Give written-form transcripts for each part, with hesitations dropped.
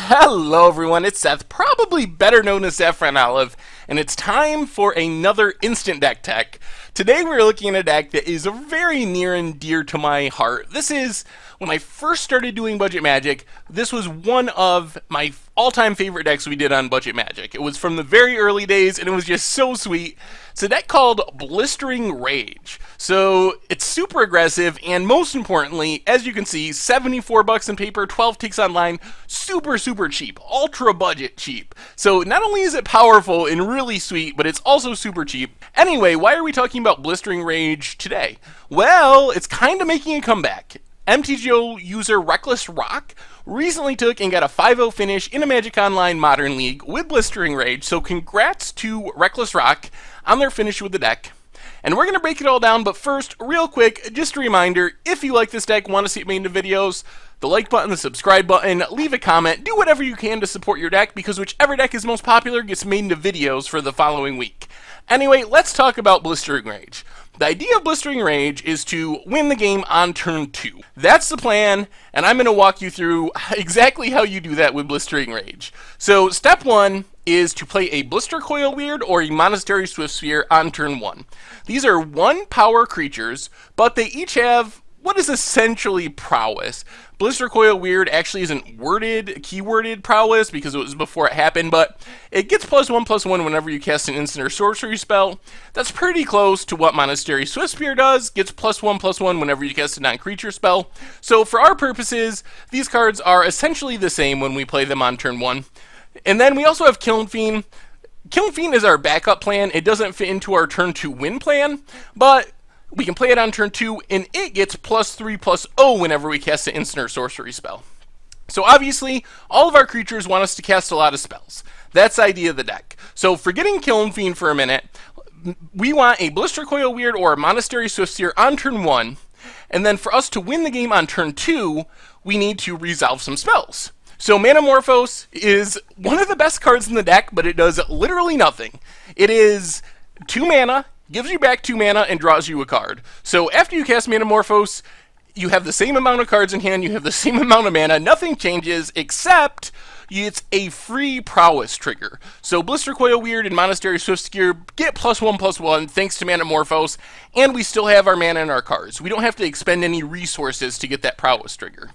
Hello everyone, it's Seth, probably better known as Saffron Olive, and it's time for another instant deck tech. Today we're looking at a deck that is very near and dear to my heart. This is, when I first started doing Budget Magic, this was one of my all-time favorite decks we did on Budget Magic. It was from the very early days, and it was just so sweet. It's a deck called Blistering Rage. So it's super aggressive, and most importantly, as you can see, 74 bucks in paper, 12 ticks online, super cheap, ultra budget cheap. So not only is it powerful and really sweet, but it's also super cheap. Anyway, why are we talking about Blistering Rage today? Well, it's kind of making a comeback. MTGO user Reckless Rock recently took and got a 5-0 finish in a Magic Online Modern League with Blistering Rage, so congrats to Reckless Rock on their finish with the deck. And we're going to break it all down, but first, real quick, just a reminder, if you like this deck, want to see it made into videos, the like button, the subscribe button, leave a comment, do whatever you can to support your deck, because whichever deck is most popular gets made into videos for the following week. Anyway, let's talk about Blistering Rage. The idea of Blistering Rage is to win the game on turn 2. That's the plan, and I'm going to walk you through exactly how you do that with Blistering Rage. So, step 1 is to play a Blister Coil Weird or a Monastery Swiftsphere on turn 1. These are 1 power creatures, but they each have what is essentially prowess. Blister Coil Weird actually isn't keyworded prowess because it was before it happened, but it gets +1/+1 whenever you cast an instant or sorcery spell. That's pretty close to what Monastery Swiftsphere does, gets +1/+1 whenever you cast a non-creature spell. So for our purposes, these cards are essentially the same when we play them on turn 1. And then we also have Kiln Fiend. Kiln Fiend is our backup plan. It doesn't fit into our turn 2 win plan, but we can play it on turn 2, and it gets +3/+0 whenever we cast an instant or sorcery spell. So obviously, all of our creatures want us to cast a lot of spells. That's the idea of the deck. So forgetting Kiln Fiend for a minute, we want a Blister Coil Weird or a Monastery Swiftsphere on turn 1, and then for us to win the game on turn 2, we need to resolve some spells. So Manamorphose is one of the best cards in the deck, but it does literally nothing. It is 2 mana, gives you back 2 mana, and draws you a card. So after you cast Manamorphose, you have the same amount of cards in hand, you have the same amount of mana, nothing changes, except it's a free prowess trigger. So Blister Coil Weird and Monastery Swiftsphere get +1/+1 thanks to Manamorphose, and we still have our mana in our cards. We don't have to expend any resources to get that prowess trigger.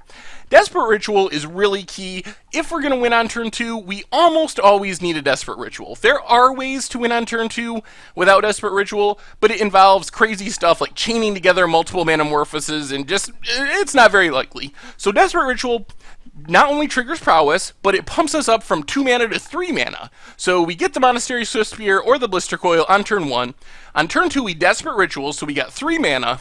Desperate Ritual is really key. If we're going to win on turn 2, we almost always need a Desperate Ritual. There are ways to win on turn 2 without Desperate Ritual, but it involves crazy stuff like chaining together multiple Manamorphoses, and just, it's not very likely. So Desperate Ritual not only triggers prowess, but it pumps us up from 2 mana to 3 mana. So we get the Monastery Swiftsphere or the Blister Coil on turn 1. On turn 2, we Desperate Ritual, so we got 3 mana.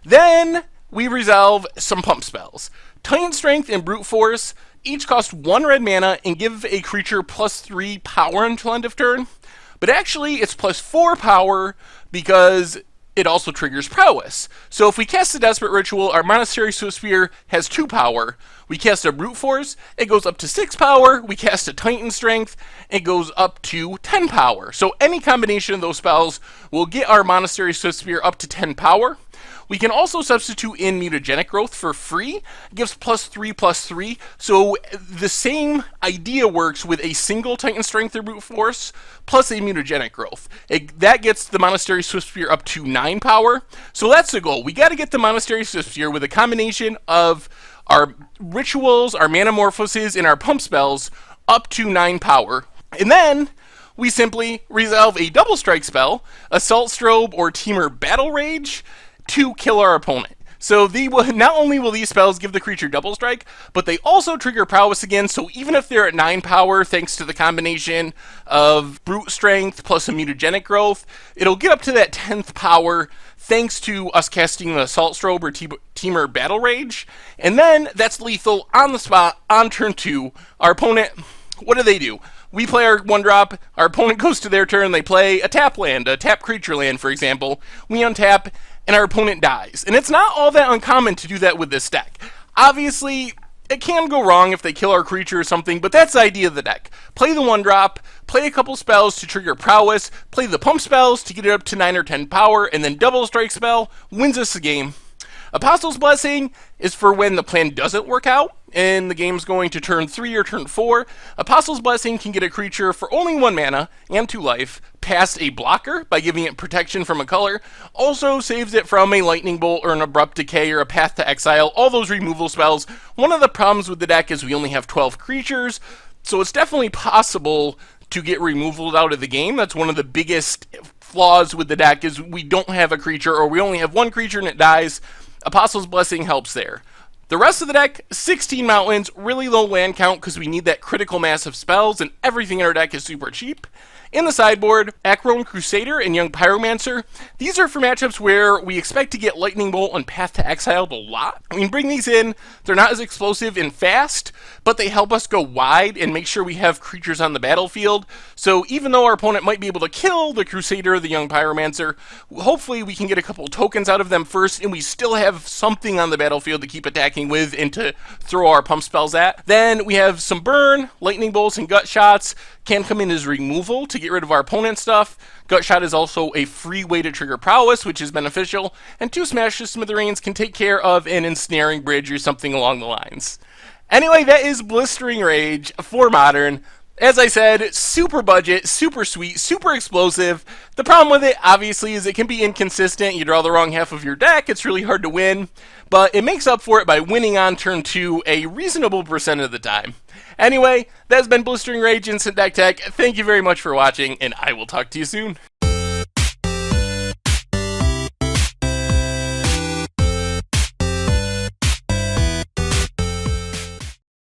Then we resolve some pump spells. Titan Strength and Brute Force each cost 1 red mana and give a creature +3 power until end of turn. But actually, it's +4 power because it also triggers prowess. So if we cast a Desperate Ritual, our Monastery Swiftsphere has 2 power. We cast a Brute Force, it goes up to 6 power. We cast a Titan Strength, it goes up to 10 power. So any combination of those spells will get our Monastery Swiftsphere up to 10 power. We can also substitute in Mutagenic Growth for free. It gives +3/+3. So the same idea works with a single Titan Strength or Brute Force plus a Mutagenic Growth. That gets the Monastery Swiftsphere up to 9 power. So that's the goal. We got to get the Monastery Swiftsphere with a combination of our rituals, our Manamorphoses, and our pump spells up to 9 power. And then we simply resolve a double strike spell, Assault Strobe or Teamer Battle Rage, to kill our opponent. So not only will these spells give the creature double strike, but they also trigger prowess again, so even if they're at 9 power, thanks to the combination of Brute Strength plus a Mutagenic Growth, it'll get up to that 10th power thanks to us casting the Assault Strobe or Teamer Battle Rage, and then that's lethal on the spot on turn 2. Our opponent, what do? We play our 1-drop, our opponent goes to their turn, they play a tap land, a tap creature land, for example. We untap, and our opponent dies. And it's not all that uncommon to do that with this deck. Obviously, it can go wrong if they kill our creature or something, but that's the idea of the deck. Play the 1-drop, play a couple spells to trigger prowess, play the pump spells to get it up to 9 or 10 power, and then double strike spell wins us the game. Apostle's Blessing is for when the plan doesn't work out, and the game's going to turn 3 or turn 4, Apostle's Blessing can get a creature for only 1 mana and 2 life, past a blocker by giving it protection from a color, also saves it from a Lightning Bolt or an Abrupt Decay or a Path to Exile, all those removal spells. One of the problems with the deck is we only have 12 creatures, so it's definitely possible to get removal out of the game. That's one of the biggest flaws with the deck, is we don't have a creature, or we only have 1 creature and it dies. Apostle's Blessing helps there. The rest of the deck, 16 mountains, really low land count because we need that critical mass of spells, and everything in our deck is super cheap. In the sideboard, Acroan Crusader and Young Pyromancer. These are for matchups where we expect to get Lightning Bolt and Path to Exile a lot. We can bring these in. They're not as explosive and fast, but they help us go wide and make sure we have creatures on the battlefield. So even though our opponent might be able to kill the Crusader or the Young Pyromancer, hopefully we can get a couple tokens out of them first, and we still have something on the battlefield to keep attacking with and to throw our pump spells at. Then we have some burn, Lightning Bolts, and Gut Shots can come in as removal to get rid of our opponent's stuff. Gut Shot is also a free way to trigger Prowess, which is beneficial, and 2 Smash to Smithereens can take care of an Ensnaring Bridge or something along the lines. Anyway, that is Blistering Rage for Modern. As I said, super budget, super sweet, super explosive. The problem with it, obviously, is it can be inconsistent. You draw the wrong half of your deck, it's really hard to win. But it makes up for it by winning on turn 2 a reasonable percent of the time. Anyway, that's been Blistering Rage Instant Deck Tech. Thank you very much for watching, and I will talk to you soon.